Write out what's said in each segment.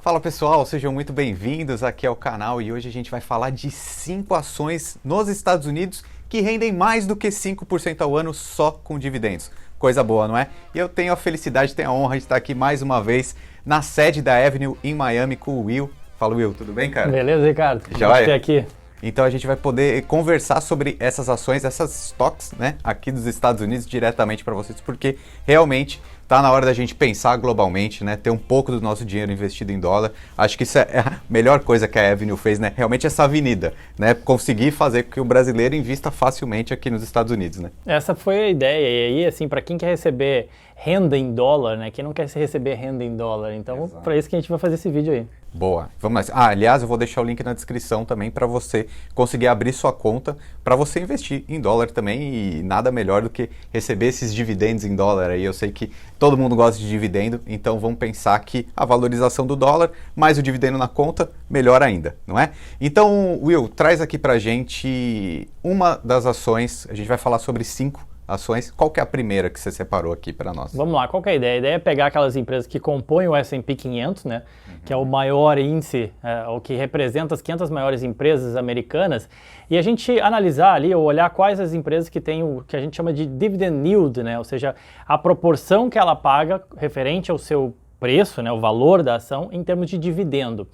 Fala pessoal, sejam muito bem-vindos aqui ao canal e hoje a gente vai falar de 5 ações nos Estados Unidos que rendem mais do que 5% ao ano só com dividendos. Coisa boa, não é? E eu tenho a felicidade, tenho a honra de estar aqui mais uma vez na sede da Avenue em Miami com o Will. Fala Will, tudo bem, cara? Beleza, Ricardo? Já vai? Aqui. Então a gente vai poder conversar sobre essas ações, essas stocks, né, aqui dos Estados Unidos diretamente para vocês, porque realmente está na hora da gente pensar globalmente, né, ter um pouco do nosso dinheiro investido em dólar. Acho que isso é a melhor coisa que a Avenue fez, né, realmente essa avenida, né, conseguir fazer com que o brasileiro invista facilmente aqui nos Estados Unidos, né. Essa foi a ideia, e aí, assim, para quem quer receber renda em dólar, né, quem não quer receber renda em dólar, então para isso que a gente vai fazer esse vídeo aí. Boa, vamos lá. Aliás, eu vou deixar o link na descrição também para você conseguir abrir sua conta para você investir em dólar também e nada melhor do que receber esses dividendos em dólar aí. Eu sei que todo mundo gosta de dividendo, então vamos pensar que a valorização do dólar mais o dividendo na conta, melhor ainda, não é? Então, Will, traz aqui para a gente uma das ações, a gente vai falar sobre 5 ações. Qual que é a primeira que você separou aqui para nós? Vamos lá, qual que é a ideia? A ideia é pegar aquelas empresas que compõem o S&P 500, né, que é o maior índice, o que representa as 500 maiores empresas americanas, e a gente analisar ali, ou olhar quais as empresas que têm o que a gente chama de dividend yield, né, ou seja, a proporção que ela paga referente ao seu preço, né, o valor da ação, em termos de dividendo.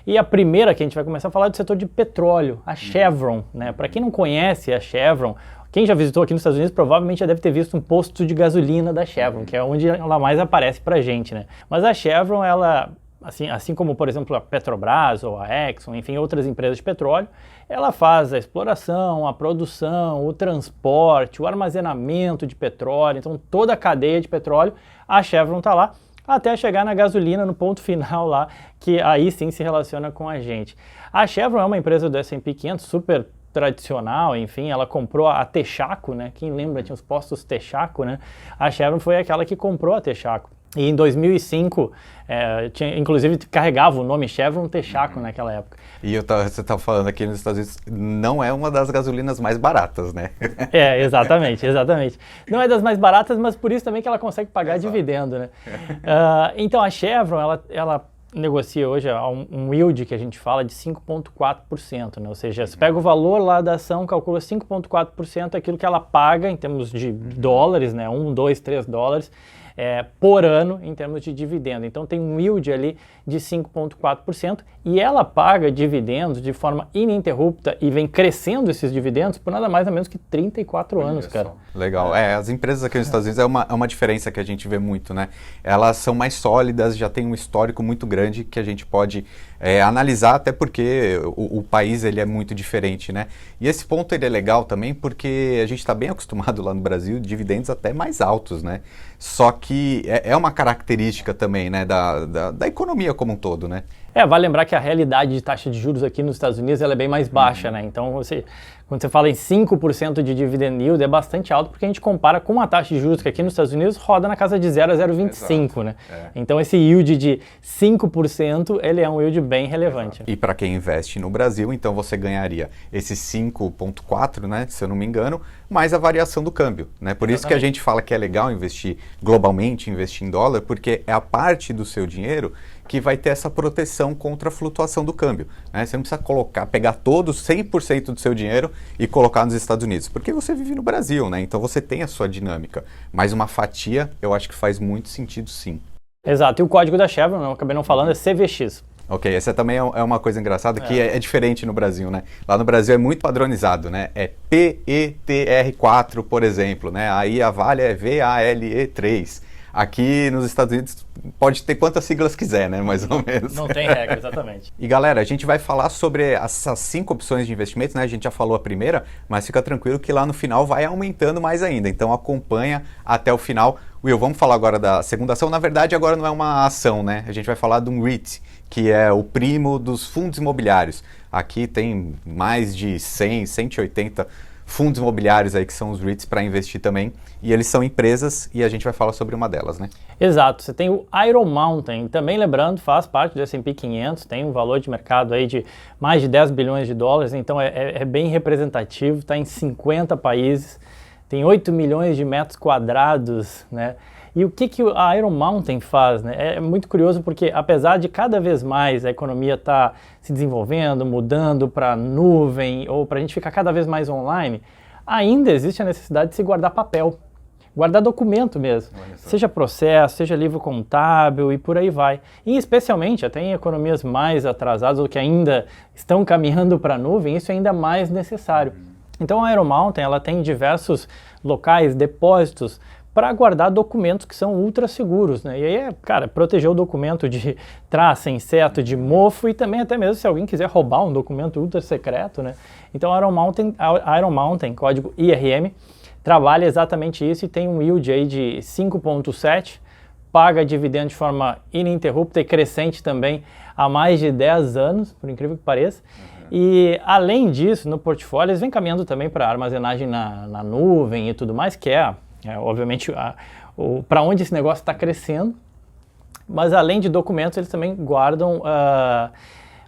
E a primeira que a gente vai começar a falar é do setor de petróleo, a Chevron, né? Para quem não conhece a Chevron, quem já visitou aqui nos Estados Unidos provavelmente já deve ter visto um posto de gasolina da Chevron, que é onde ela mais aparece pra gente, né? Mas a Chevron, ela, assim como, por exemplo, a Petrobras ou a Exxon, enfim, outras empresas de petróleo, ela faz a exploração, a produção, o transporte, o armazenamento de petróleo, então toda a cadeia de petróleo, a Chevron está lá, até chegar na gasolina, no ponto final lá, que aí sim se relaciona com a gente. A Chevron é uma empresa do S&P 500 super tradicional, enfim, ela comprou a Texaco, né? Quem lembra, tinha os postos Texaco, né? A Chevron foi aquela que comprou a Texaco. E em 2005, inclusive carregava o nome Chevron Texaco naquela época. E você está falando aqui nos Estados Unidos, não é uma das gasolinas mais baratas, né? Exatamente. Não é das mais baratas, mas por isso também que ela consegue pagar dividendo, né? Então a Chevron, ela negocia hoje um yield que a gente fala de 5,4%, né? Ou seja, você pega o valor lá da ação, calcula 5,4% aquilo que ela paga em termos de dólares, né? 1, 2, 3 dólares. Por ano em termos de dividendo. Então tem um yield ali de 5,4% e ela paga dividendos de forma ininterrupta e vem crescendo esses dividendos por nada mais ou menos que 34 anos, cara. Legal. As empresas aqui nos Estados Unidos é uma diferença que a gente vê muito, né? Elas são mais sólidas, já tem um histórico muito grande que a gente pode analisar, até porque o país ele é muito diferente, né? E esse ponto ele é legal também porque a gente está bem acostumado lá no Brasil, dividendos até mais altos, né? Só que é uma característica também, né, da economia como um todo, né? Vale lembrar que a realidade de taxa de juros aqui nos Estados Unidos ela é bem mais baixa, né? Então, quando você fala em 5% de dividend yield, é bastante alto porque a gente compara com a taxa de juros que aqui nos Estados Unidos roda na casa de 0 a 0,25, né? Então, esse yield de 5%, ele é um yield bem relevante. E para quem investe no Brasil, então você ganharia esse 5,4, né, se eu não me engano, mais a variação do câmbio, né? Por isso que a gente fala que é legal investir globalmente, investir em dólar, porque é a parte do seu dinheiro que vai ter essa proteção contra a flutuação do câmbio, né? Você não precisa pegar todo 100% do seu dinheiro e colocar nos Estados Unidos, porque você vive no Brasil, né? Então você tem a sua dinâmica, mas uma fatia eu acho que faz muito sentido sim. Exato, e o código da Chevron, eu acabei não falando, é CVX. Ok, essa também é uma coisa engraçada que é diferente no Brasil, né? Lá no Brasil é muito padronizado, né? É PETR4, por exemplo, né? Aí a Vale é VALE3. Aqui nos Estados Unidos pode ter quantas siglas quiser, né? Mais ou menos. Não tem regra, exatamente. E galera, a gente vai falar sobre essas 5 opções de investimento, né? A gente já falou a primeira, mas fica tranquilo que lá no final vai aumentando mais ainda. Então acompanha até o final. Will, vamos falar agora da segunda ação. Na verdade, agora não é uma ação, né? A gente vai falar de um REIT, que é o primo dos fundos imobiliários. Aqui tem mais de 100, 180 fundos imobiliários aí que são os REITs para investir também, e eles são empresas e a gente vai falar sobre uma delas, né? Exato, você tem o Iron Mountain, também lembrando, faz parte do S&P 500, tem um valor de mercado aí de mais de 10 bilhões de dólares, então é bem representativo, está em 50 países, tem 8 milhões de metros quadrados, né? E o que a Iron Mountain faz, né? É muito curioso porque, apesar de cada vez mais a economia estar se desenvolvendo, mudando para nuvem ou para a gente ficar cada vez mais online, ainda existe a necessidade de se guardar papel, guardar documento mesmo, seja processo, seja livro contábil e por aí vai. E especialmente até em economias mais atrasadas ou que ainda estão caminhando para a nuvem, isso é ainda mais necessário. Então a Iron Mountain ela tem diversos locais, depósitos, para guardar documentos que são ultra seguros, né? E aí cara, proteger o documento de traça, inseto, de mofo e também até mesmo se alguém quiser roubar um documento ultra secreto, né? Então a Iron Mountain, código IRM, trabalha exatamente isso e tem um yield aí de 5,7, paga dividendo de forma ininterrupta e crescente também há mais de 10 anos, por incrível que pareça. E além disso, no portfólio, eles vêm caminhando também para armazenagem na nuvem e tudo mais, que obviamente, para onde esse negócio está crescendo. Mas além de documentos, eles também guardam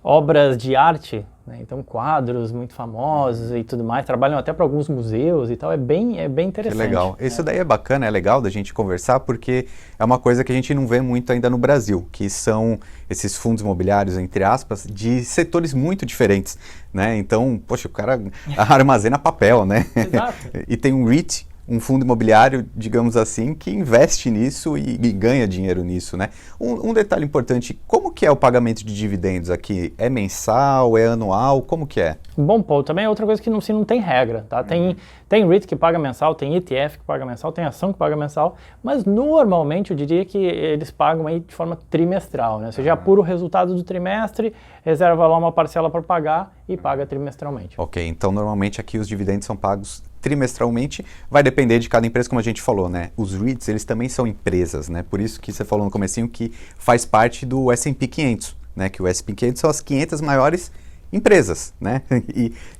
obras de arte, né? Então quadros muito famosos e tudo mais, trabalham até para alguns museus e tal, é bem interessante. Que legal. Isso daí é bacana, é legal da gente conversar, porque é uma coisa que a gente não vê muito ainda no Brasil, que são esses fundos imobiliários, entre aspas, de setores muito diferentes, né? Então, poxa, o cara armazena papel, né? Exato. E tem um REIT, um fundo imobiliário, digamos assim, que investe nisso e ganha dinheiro nisso, né? Um detalhe importante, como que é o pagamento de dividendos aqui? É mensal, é anual, como que é? Bom, Paulo, também é outra coisa que não tem regra, tá? Tem REIT que paga mensal, tem ETF que paga mensal, tem ação que paga mensal, mas normalmente eu diria que eles pagam aí de forma trimestral, né? Você já apura o resultado do trimestre, reserva lá uma parcela para pagar e paga trimestralmente. Ok, então normalmente aqui os dividendos são pagos trimestralmente, vai depender de cada empresa, como a gente falou, né? Os REITs, eles também são empresas, né? Por isso que você falou no comecinho que faz parte do S&P 500, né? Que o S&P 500 são as 500 maiores empresas, né?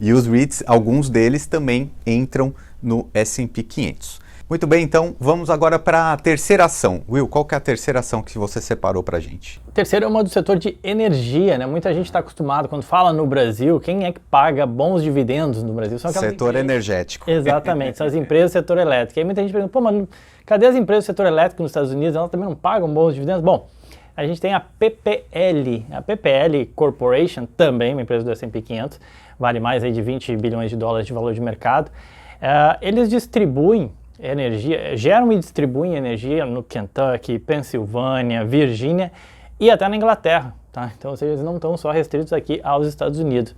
E os REITs, alguns deles também entram no S&P 500. Muito bem, então vamos agora para a terceira ação. Will, qual que é a terceira ação que você separou para a gente? A terceira é uma do setor de energia, né? Muita gente está acostumada, quando fala no Brasil, quem é que paga bons dividendos no Brasil? São aquelas setor energético. Exatamente, são as empresas do setor elétrico. E aí muita gente pergunta, pô, mas cadê as empresas do setor elétrico nos Estados Unidos? Elas também não pagam bons dividendos? Bom, a gente tem a PPL Corporation, também uma empresa do S&P 500, vale mais aí de 20 bilhões de dólares de valor de mercado. Eles distribuem energia, geram e distribuem energia no Kentucky, Pensilvânia, Virgínia e até na Inglaterra, tá? Então, ou seja, eles não estão só restritos aqui aos Estados Unidos.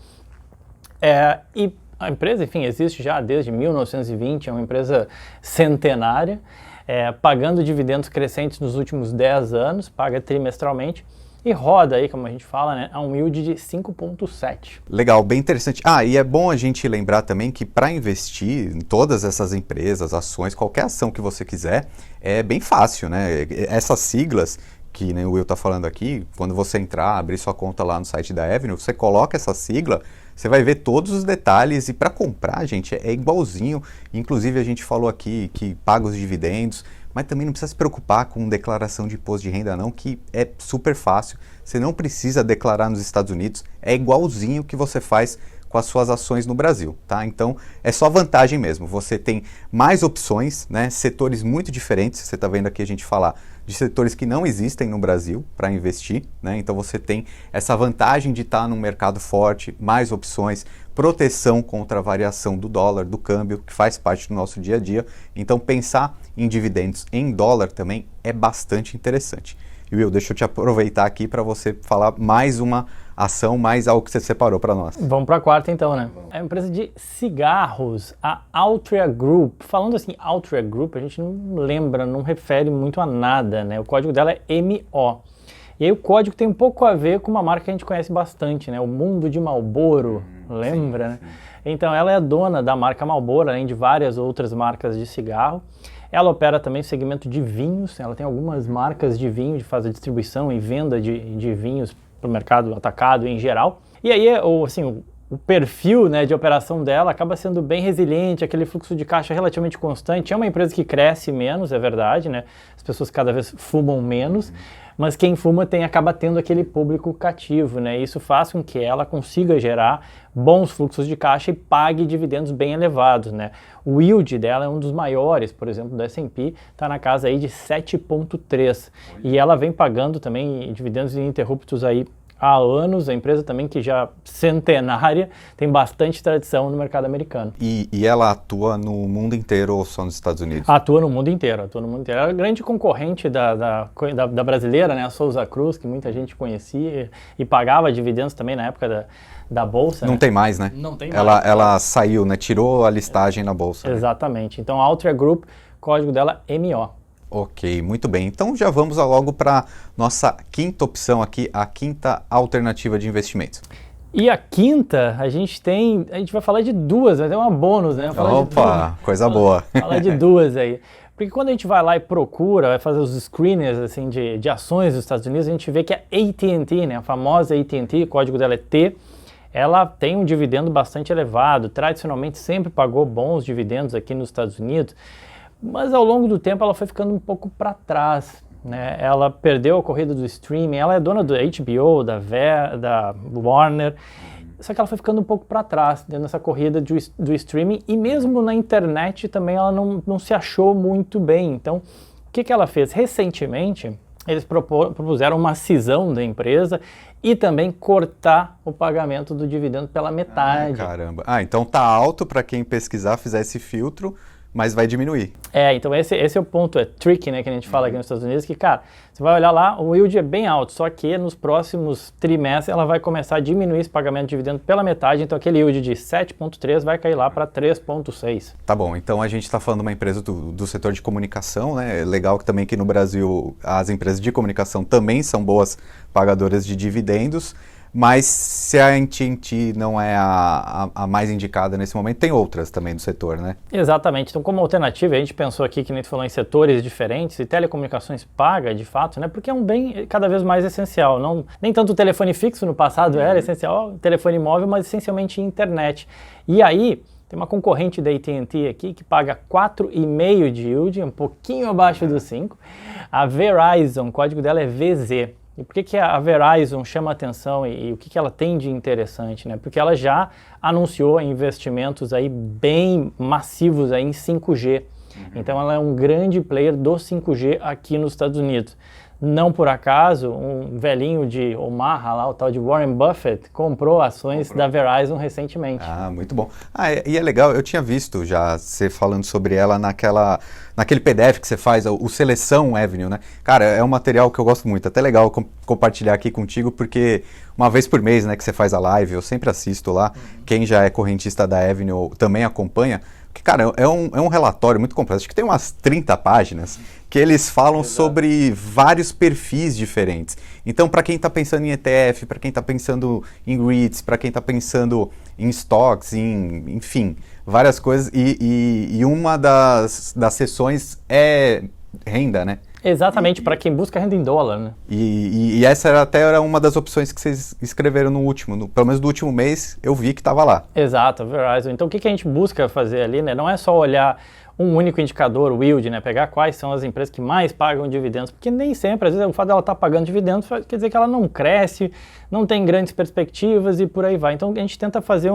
E a empresa, enfim, existe já desde 1920, é uma empresa centenária, pagando dividendos crescentes nos últimos 10 anos, paga trimestralmente, e roda aí, como a gente fala, né, a um yield de 5,7. Legal, bem interessante. E é bom a gente lembrar também que para investir em todas essas empresas, ações, qualquer ação que você quiser, é bem fácil, né? Essas siglas que o Will está falando aqui, quando você entrar, abrir sua conta lá no site da Avenue, você coloca essa sigla, você vai ver todos os detalhes e para comprar, gente, é igualzinho. Inclusive a gente falou aqui que paga os dividendos, mas também não precisa se preocupar com declaração de imposto de renda não, que é super fácil. Você não precisa declarar nos Estados Unidos, é igualzinho que você faz com as suas ações no Brasil, tá? Então é só vantagem mesmo, você tem mais opções, né? Setores muito diferentes, você está vendo aqui a gente falar de setores que não existem no Brasil para investir, né? Então você tem essa vantagem de estar num mercado forte, mais opções, proteção contra a variação do dólar, do câmbio, que faz parte do nosso dia a dia. Então pensar em dividendos em dólar também é bastante interessante. E Will, deixa eu te aproveitar aqui para você falar mais uma ação, mais algo que você separou para nós. Vamos para a quarta então, né? É uma empresa de cigarros, a Altria Group. Falando assim, Altria Group, a gente não lembra, não refere muito a nada, né? O código dela é MO. E aí o código tem um pouco a ver com uma marca que a gente conhece bastante, né? O Mundo de Marlboro, lembra, sim, né? Sim. Então ela é dona da marca Marlboro, além de várias outras marcas de cigarro. Ela opera também no segmento de vinhos, ela tem algumas marcas de vinho, de fazer distribuição e venda de vinhos para o mercado atacado em geral. E aí, assim, o perfil, né, de operação dela acaba sendo bem resiliente, aquele fluxo de caixa relativamente constante. É uma empresa que cresce menos, é verdade, né? As pessoas cada vez fumam menos, mas quem fuma acaba tendo aquele público cativo, né? Isso faz com que ela consiga gerar bons fluxos de caixa e pague dividendos bem elevados, né? O yield dela é um dos maiores, por exemplo, do S&P, está na casa aí de 7,3, e ela vem pagando também dividendos ininterruptos aí há anos. A empresa também que já centenária, tem bastante tradição no mercado americano. E ela atua no mundo inteiro ou só nos Estados Unidos? Atua no mundo inteiro, atua no mundo inteiro. Ela é a grande concorrente da brasileira, né, a Souza Cruz, que muita gente conhecia e pagava dividendos também na época da Bolsa. Não, né? Tem mais, né? Não tem mais. Ela saiu, né? Tirou a listagem na Bolsa. Exatamente. Né? Então a Altria Group, código dela MO. Ok, muito bem. Então já vamos logo para nossa quinta opção aqui, a quinta alternativa de investimentos. E a quinta, a gente vai falar de duas, vai ter uma bônus, né? Opa, coisa boa. Falar de duas aí. Porque quando a gente vai lá e procura, vai fazer os screeners assim, de ações dos Estados Unidos, a gente vê que a AT&T, né, a famosa AT&T, o código dela é T, ela tem um dividendo bastante elevado, tradicionalmente sempre pagou bons dividendos aqui nos Estados Unidos, mas ao longo do tempo ela foi ficando um pouco para trás, né? Ela perdeu a corrida do streaming, ela é dona do HBO, da Warner, só que ela foi ficando um pouco para trás dentro dessa corrida do streaming, e mesmo na internet também ela não se achou muito bem. Então, o que ela fez? Recentemente, eles propuseram uma cisão da empresa e também cortar o pagamento do dividendo pela metade. Caramba. Então tá alto para quem pesquisar, fizer esse filtro, mas vai diminuir. Então esse é o ponto, é tricky, né, que a gente fala aqui nos Estados Unidos, que, cara, você vai olhar lá, o yield é bem alto, só que nos próximos trimestres ela vai começar a diminuir esse pagamento de dividendo pela metade, então aquele yield de 7,3 vai cair lá para 3,6. Tá bom, então a gente está falando de uma empresa do setor de comunicação, né? É legal que também aqui no Brasil as empresas de comunicação também são boas pagadoras de dividendos, mas se a AT&T não é a mais indicada nesse momento, tem outras também do setor, né? Exatamente. Então, como alternativa, a gente pensou aqui, que a gente falou em setores diferentes, e telecomunicações paga, de fato, né? Porque é um bem cada vez mais essencial. Nem tanto o telefone fixo no passado era essencial, o telefone móvel, mas essencialmente internet. E aí, tem uma concorrente da AT&T aqui que paga 4,5 de yield, um pouquinho abaixo dos 5. A Verizon, o código dela é VZ. E por que a Verizon chama atenção e o que ela tem de interessante, né? Porque ela já anunciou investimentos aí bem massivos aí em 5G. Então ela é um grande player do 5G aqui nos Estados Unidos. Não por acaso, um velhinho de Omaha, lá, o tal de Warren Buffett, comprou ações da Verizon recentemente. Muito bom. E é legal, eu tinha visto já você falando sobre ela naquele PDF que você faz, o Seleção Avenue, né? Cara, é um material que eu gosto muito, até legal compartilhar aqui contigo, porque uma vez por mês, né, que você faz a live, eu sempre assisto lá, quem já é correntista da Avenue também acompanha, porque, cara, é um relatório muito completo, acho que tem umas 30 páginas, que eles falam sobre vários perfis diferentes. Então, para quem está pensando em ETF, para quem está pensando em REITs, para quem está pensando em stocks, enfim, várias coisas, e uma das sessões é renda, né? Exatamente, para quem busca renda em dólar, né? E essa era uma das opções que vocês escreveram no último, pelo menos do último mês, eu vi que estava lá. Exato, Verizon. Então o que a gente busca fazer ali, né? Não é só olhar um único indicador, o yield, né? Pegar quais são as empresas que mais pagam dividendos, porque nem sempre, às vezes, o fato dela estar pagando dividendos quer dizer que ela não cresce, não tem grandes perspectivas e por aí vai. Então a gente tenta fazer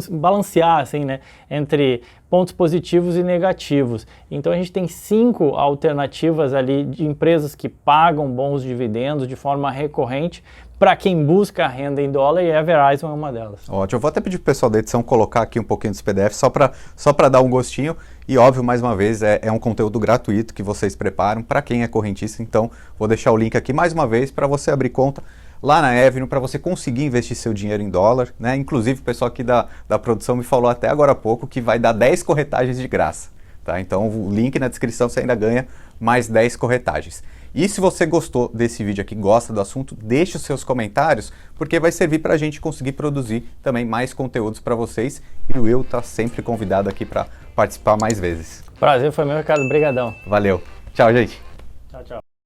balancear, assim, né? Entre pontos positivos e negativos. Então a gente tem 5 alternativas ali de empresas que pagam bons dividendos de forma recorrente para quem busca a renda em dólar, e a Verizon é uma delas. Ótimo, eu vou até pedir para o pessoal da edição colocar aqui um pouquinho desse PDF, só para dar um gostinho, e óbvio, mais uma vez, é um conteúdo gratuito que vocês preparam para quem é correntista, então vou deixar o link aqui mais uma vez para você abrir conta lá na Avenue, para você conseguir investir seu dinheiro em dólar, né? Inclusive o pessoal aqui da produção me falou até agora há pouco que vai dar 10 corretagens de graça, tá? Então o link na descrição você ainda ganha mais 10 corretagens. E se você gostou desse vídeo aqui, gosta do assunto, deixe os seus comentários, porque vai servir para a gente conseguir produzir também mais conteúdos para vocês. E o Will está sempre convidado aqui para participar mais vezes. Prazer foi meu, Ricardo. Obrigadão. Valeu. Tchau, gente. Tchau, tchau.